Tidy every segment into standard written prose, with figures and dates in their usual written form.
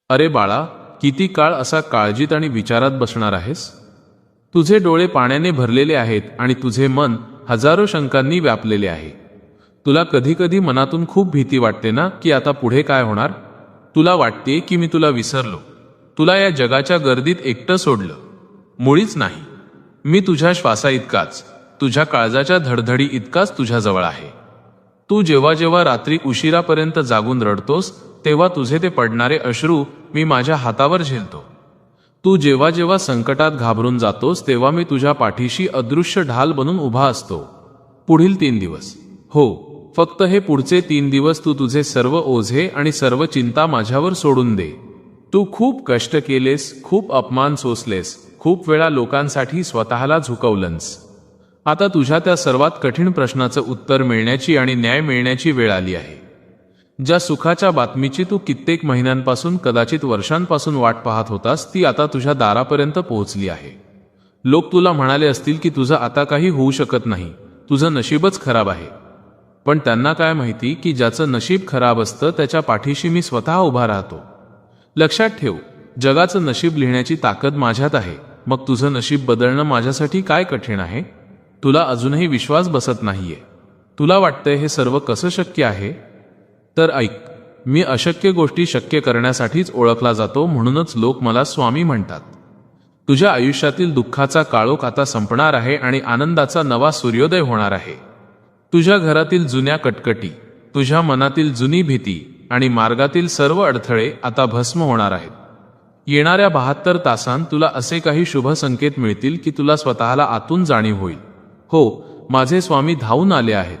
अरे बाळा, किती काळ असा काळजीत आणि विचारात बसणार आहेस? तुझे डोळे पाण्याने भरलेले आहेत आणि तुझे मन हजारो शंकांनी व्यापलेले आहे. तुला कधी कधी मनातून खूप भीती वाटते ना, की आता पुढे काय होणार? तुला वाटते की मी तुला विसरलो, तुला या जगाच्या गर्दीत एकटं सोडलं. मुळीच नाही. मी तुझ्या श्वासा इतकाच, तुझ्या काळजाच्या धडधडी इतकाच तुझ्याजवळ आहे. तू जेव्हा जेव्हा रात्री उशिरापर्यंत जागून रडतोस, तेव्हा तुझे ते पडणारे अश्रू मी माझ्या हातावर झेलतो. तू जेव्हा जेव्हा संकटात घाबरून जातोस, तेव्हा मी तुझ्या पाठीशी अदृश्य ढाल बनून उभा असतो. पुढील 3 दिवस, हो, फक्त हे पुढचे 3 दिवस तू तुझे सर्व ओझे आणि सर्व चिंता माझ्यावर सोडून दे. तू खूप कष्ट केलेस, खूप अपमान सोसलेस, खूप वेळा लोकांसाठी स्वतःला झुकवलंस. आता तुझ्या त्या सर्वात कठीण प्रश्नाचं उत्तर मिळण्याची आणि न्याय मिळण्याची वेळ आली आहे. ज्या सुखाच्या बातमीची तू कित्येक महिन्यांपासून, कदाचित वर्षांपासून वाट पाहत होतास, ती आता तुझ्या दारापर्यंत पोहोचली आहे. लोक तुला म्हणाले असतील की तुझं आता काही होऊ शकत नाही, तुझं नशीबच खराब आहे. पण त्यांना काय माहिती की ज्याचं नशीब खराब असतं त्याच्या पाठीशी मी स्वतः उभा राहतो. लक्षात ठेव, जगाचं नशीब लिहिण्याची ताकद माझ्यात आहे. मग तुझं नशीब बदलणं माझ्यासाठी काय कठीण आहे? तुला अजूनही विश्वास बसत नाहीये. तुला वाटतंय हे सर्व कसं शक्य आहे? तर ऐक, मी अशक्य गोष्टी शक्य करण्यासाठीच ओळखला जातो, म्हणूनच लोक मला स्वामी म्हणतात. तुझ्या आयुष्यातील दुःखाचा काळोख आता संपणार आहे आणि आनंदाचा नवा सूर्योदय होणार आहे. तुझ्या घरातील जुन्या कटकटी, तुझ्या मनातील जुनी भीती आणि मार्गातील सर्व अडथळे आता भस्म होणार आहेत. येणाऱ्या 72 तासांत तुला असे काही शुभ संकेत मिळतील की तुला स्वतःला आतून जाणीव होईल, हो, माझे स्वामी धावून आले आहेत.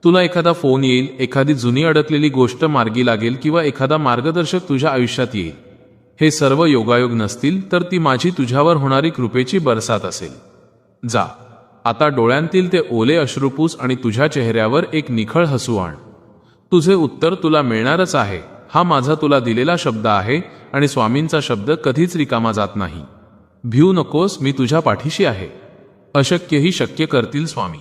तुला एखादा फोन येईल, एखादी जुनी अडकलेली गोष्ट मार्गी लागेल किंवा एखादा मार्गदर्शक तुझ्या आयुष्यात येईल. हे सर्व योगायोग नसतील तर ती माझी तुझ्यावर होणारी कृपेची बरसात असेल. जा, आता डोळ्यांतील ते ओले अश्रुपूस आणि तुझ्या चेहऱ्यावर एक निखळ हसू आण. तुझे उत्तर तुला मिळणारच आहे. हा माझा तुला दिलेला शब्द आहे आणि स्वामींचा शब्द कधीच रिकामा जात नाही. भिऊ नकोस, मी तुझ्या पाठीशी आहे. अशक्यही शक्य करतील स्वामी.